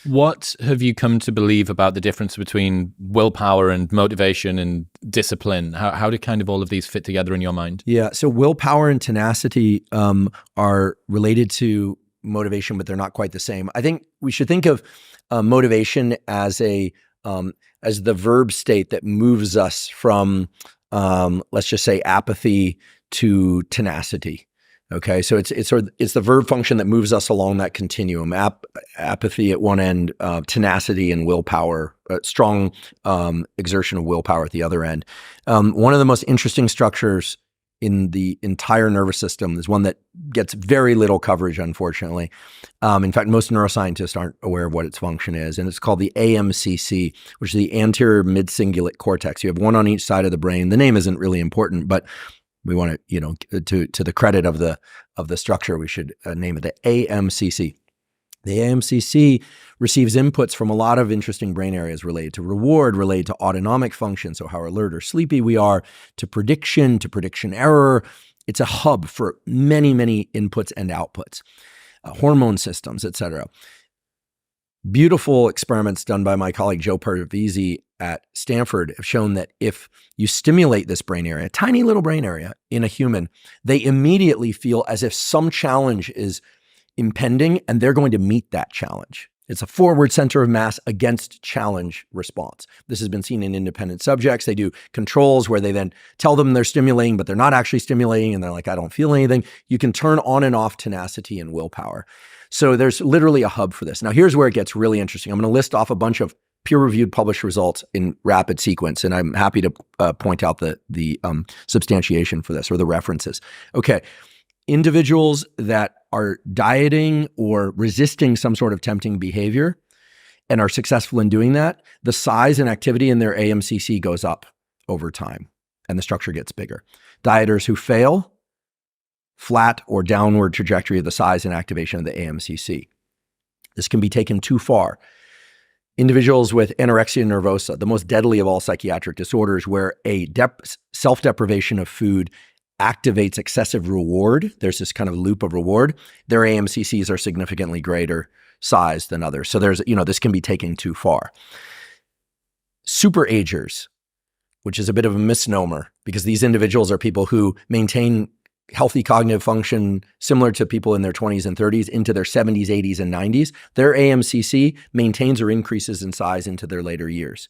What have you come to believe about the difference between willpower and motivation and discipline? How do kind of all of these fit together in your mind? Yeah, so willpower and tenacity are related to motivation, but they're not quite the same. I think we should think of motivation as the verb state that moves us from, let's just say, apathy to tenacity. Okay, so it's the verb function that moves us along that continuum. Apathy at one end, tenacity and willpower, strong exertion of willpower at the other end. One of the most interesting structures in the entire nervous system is one that gets very little coverage, unfortunately. In fact, most neuroscientists aren't aware of what its function is, and it's called the AMCC, which is the anterior mid-cingulate cortex. You have one on each side of the brain. The name isn't really important, but we want to, to the credit of the structure, we should name it the AMCC. The AMCC receives inputs from a lot of interesting brain areas related to reward, related to autonomic function, so how alert or sleepy we are, to prediction error. It's a hub for many, many inputs and outputs, hormone systems, et cetera. Beautiful experiments done by my colleague Joe Parvisi at Stanford have shown that if you stimulate this brain area, a tiny little brain area in a human, they immediately feel as if some challenge is impending and they're going to meet that challenge. It's a forward center of mass against challenge response. This has been seen in independent subjects. They do controls where they then tell them they're stimulating, but they're not actually stimulating, and they're like, I don't feel anything. You can turn on and off tenacity and willpower. So there's literally a hub for this. Now, here's where it gets really interesting. I'm going to list off a bunch of peer-reviewed published results in rapid sequence, and I'm happy to point out the substantiation for this, or the references. Okay, individuals that are dieting or resisting some sort of tempting behavior and are successful in doing that, the size and activity in their AMCC goes up over time, and the structure gets bigger. Dieters who fail, flat or downward trajectory of the size and activation of the AMCC. This can be taken too far. Individuals with anorexia nervosa, the most deadly of all psychiatric disorders, where a self-deprivation of food activates excessive reward. There's this kind of loop of reward. Their AMCCs are significantly greater size than others. So there's, this can be taken too far. Super agers, which is a bit of a misnomer, because these individuals are people who maintain healthy cognitive function similar to people in their 20s and 30s into their 70s, 80s, and 90s. Their AMCC maintains or increases in size into their later years.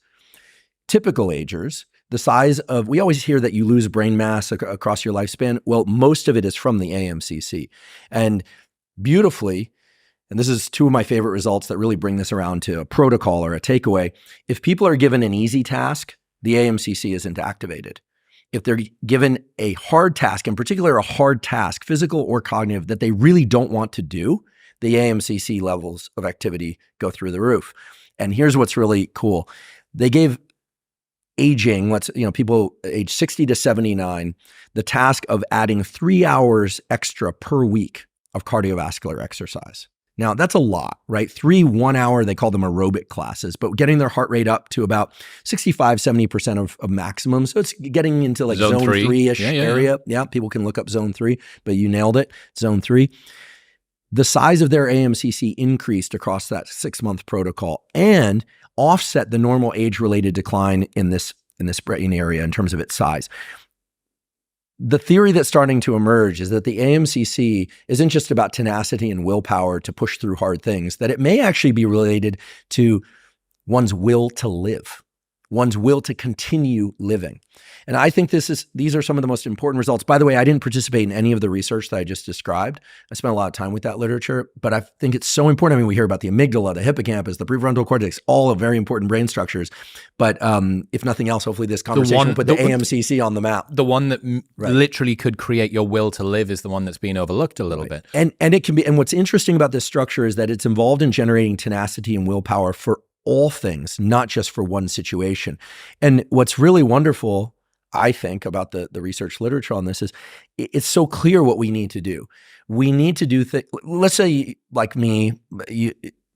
Typical agers, the size of, we always hear that you lose brain mass across your lifespan. Well, most of it is from the AMCC. And beautifully, and this is two of my favorite results that really bring this around to a protocol or a takeaway, if people are given an easy task, the AMCC isn't activated. If they're given a hard task, in particular a hard task, physical or cognitive, that they really don't want to do, the AMCC levels of activity go through the roof. And here's what's really cool. They gave aging, people age 60 to 79, the task of adding 3 hours extra per week of cardiovascular exercise. Now, that's a lot, right? 3 1-hour, they call them aerobic classes, but getting their heart rate up to about 65, 70% of maximum. So it's getting into like zone 3-ish area. Yeah, people can look up zone 3, but you nailed it, zone 3. The size of their AMCC increased across that 6-month protocol and offset the normal age-related decline in this brain area in terms of its size. The theory that's starting to emerge is that the AMCC isn't just about tenacity and willpower to push through hard things, that it may actually be related to one's will to live, one's will to continue living. And I think these are some of the most important results. By the way, I didn't participate in any of the research that I just described. I spent a lot of time with that literature, but I think it's so important. I mean, we hear about the amygdala, the hippocampus, the prefrontal cortex, all of very important brain structures. But if nothing else, hopefully this conversation will put the AMCC on the map. The one that literally could create your will to live is the one that's been overlooked a little bit. And it can be. And what's interesting about this structure is that it's involved in generating tenacity and willpower for all things, not just for one situation. And what's really wonderful, I think, about the research literature on this is it's so clear what we need to do. We need to do things. Let's say, like me,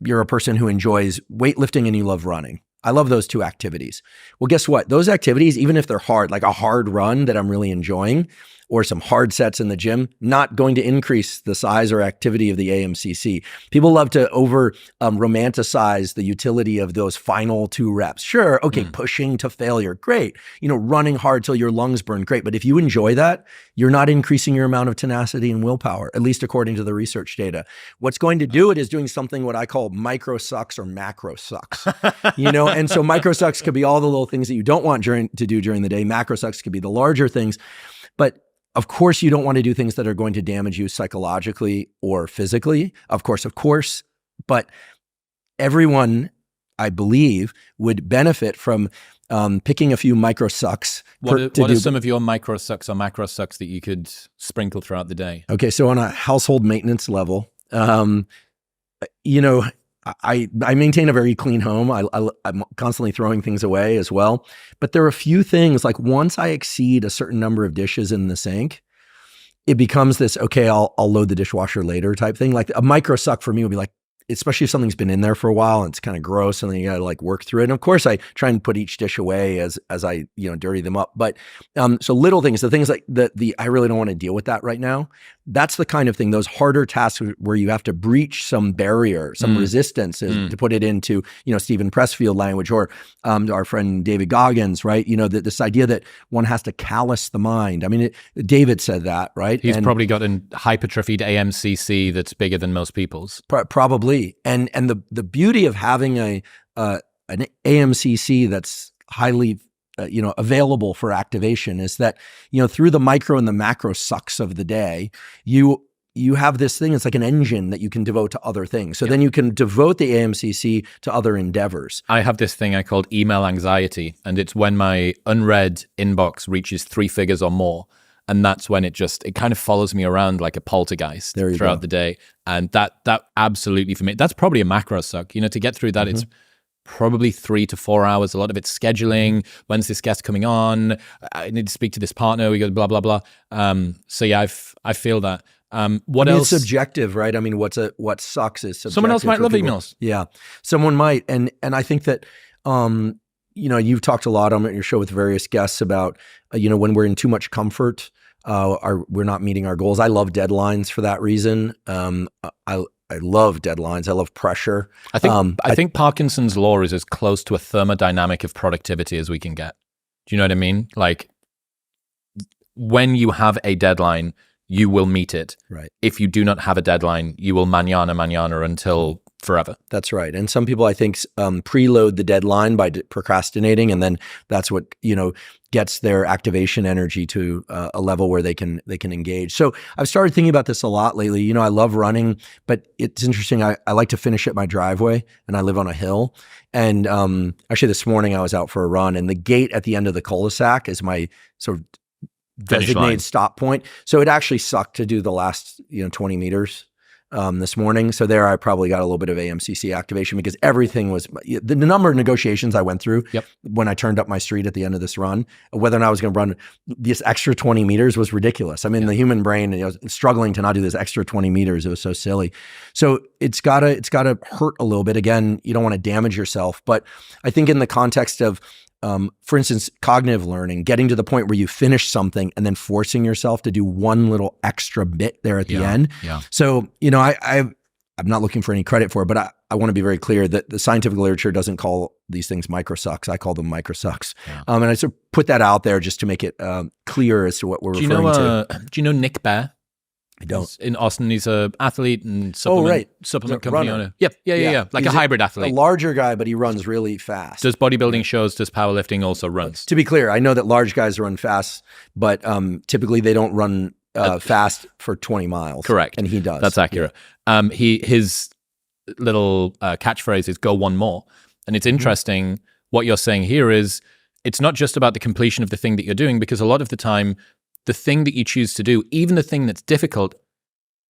you're a person who enjoys weightlifting and you love running. I love those two activities. Well, guess what? Those activities, even if they're hard, like a hard run that I'm really enjoying, or some hard sets in the gym, not going to increase the size or activity of the AMCC. People love to over romanticize the utility of those final 2 reps. Sure, okay, pushing to failure, great. Running hard till your lungs burn, great. But if you enjoy that, you're not increasing your amount of tenacity and willpower, at least according to the research data. What's going to do it is doing something what I call micro sucks or macro sucks. And so micro sucks could be all the little things that you don't want to do during the day. Macro sucks could be the larger things. But of course, you don't want to do things that are going to damage you psychologically or physically. Of course. But everyone, I believe, would benefit from picking a few micro sucks. What are some of your micro sucks or macro sucks that you could sprinkle throughout the day? Okay, so on a household maintenance level, I maintain a very clean home. I'm constantly throwing things away as well. But there are a few things, like once I exceed a certain number of dishes in the sink, it becomes this, okay, I'll load the dishwasher later type thing. Like a micro suck for me would be like, especially if something's been in there for a while and it's kind of gross and then you got to like work through it. And of course I try and put each dish away as I, dirty them up. But so little things, the things like I really don't want to deal with that right now. That's the kind of thing, those harder tasks where you have to breach some barrier, some resistance to put it into, Stephen Pressfield language or our friend David Goggins, right? This idea that one has to callous the mind. I mean, David said that, right? He's probably got an hypertrophied AMCC that's bigger than most people's. Probably. And the beauty of having an AMCC that's highly available for activation is that, through the micro and the macro sucks of the day, you have this thing, it's like an engine that you can devote to other things. So then you can devote the AMCC to other endeavors. I have this thing I called email anxiety, and it's when my unread inbox reaches 3 figures or more. And that's when it kind of follows me around like a poltergeist throughout the day. And that absolutely, for me, that's probably a macro suck. To get through that, it's probably 3 to 4 hours. A lot of it's scheduling. When's this guest coming on? I need to speak to this partner. We go blah, blah, blah. So yeah, I feel that. What else? It's subjective, right? I mean, what sucks is subjective. Someone else might love emails. Yeah, someone might. And I think that, you've talked a lot on your show with various guests about, when we're in too much comfort, we're not meeting our goals. I love deadlines for that reason. I love deadlines. I love pressure. I think Parkinson's law is as close to a thermodynamic of productivity as we can get. Do you know what I mean? Like when you have a deadline, you will meet it. Right. If you do not have a deadline, you will manana until forever. That's right. And some people, I think, preload the deadline by procrastinating, and then that's what gets their activation energy to a level where they can engage. So I've started thinking about this a lot lately. I love running, but it's interesting. I like to finish at my driveway, and I live on a hill. And actually, this morning I was out for a run, and the gate at the end of the cul-de-sac is my sort of designated stop point. So it actually sucked to do the last 20 meters. This morning. So there I probably got a little bit of AMCC activation because everything was, the number of negotiations I went through when I turned up my street at the end of this run, whether or not I was going to run this extra 20 meters was ridiculous. I mean, the human brain, struggling to not do this extra 20 meters. It was so silly. So it's gotta hurt a little bit. Again, you don't want to damage yourself, but I think in the context of, for instance, cognitive learning, getting to the point where you finish something and then forcing yourself to do one little extra bit there at the end. Yeah. So, I'm not looking for any credit for it, but I want to be very clear that the scientific literature doesn't call these things micro sucks. I call them micro sucks. Yeah. And I sort of put that out there just to make it clear as to what we're referring to. Do you know Nick Bear? I don't. In Austin, he's an athlete and supplement company owner. Yep. Yeah. Like he's a hybrid athlete. A larger guy, but he runs really fast. Does bodybuilding shows, does powerlifting, also runs. To be clear, I know that large guys run fast, but typically they don't run fast for 20 miles. Correct. And he does. That's accurate. Yeah. His little catchphrase is go one more. And it's interesting what you're saying here is it's not just about the completion of the thing that you're doing, because a lot of the time, the thing that you choose to do, even the thing that's difficult,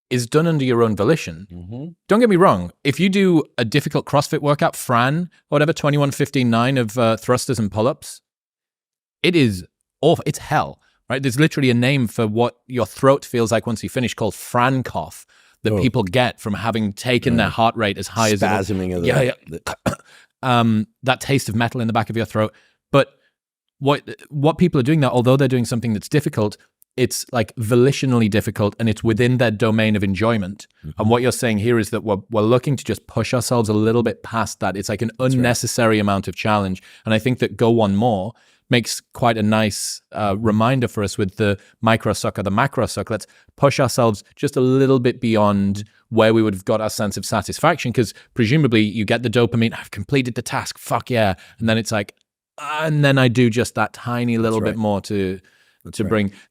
is done under your own volition. Mm-hmm. Don't get me wrong. If you do a difficult CrossFit workout, Fran, whatever, 21-15-9 of thrusters and pull-ups, it is awful. It's hell, right? There's literally a name for what your throat feels like once you finish called Fran cough that people get from having taken their heart rate as high as spasming of that taste of metal in the back of your throat. But what people are doing there, although they're doing something that's difficult, it's like volitionally difficult and it's within their domain of enjoyment. And what you're saying here is that we're looking to just push ourselves a little bit past that. It's like an unnecessary amount of challenge. And I think that go one more makes quite a nice reminder for us with the micro suck or the macro suck. Let's push ourselves just a little bit beyond where we would have got our sense of satisfaction, because presumably you get the dopamine, I've completed the task, fuck yeah. And then it's like, and then I do just that tiny little bit more to bring.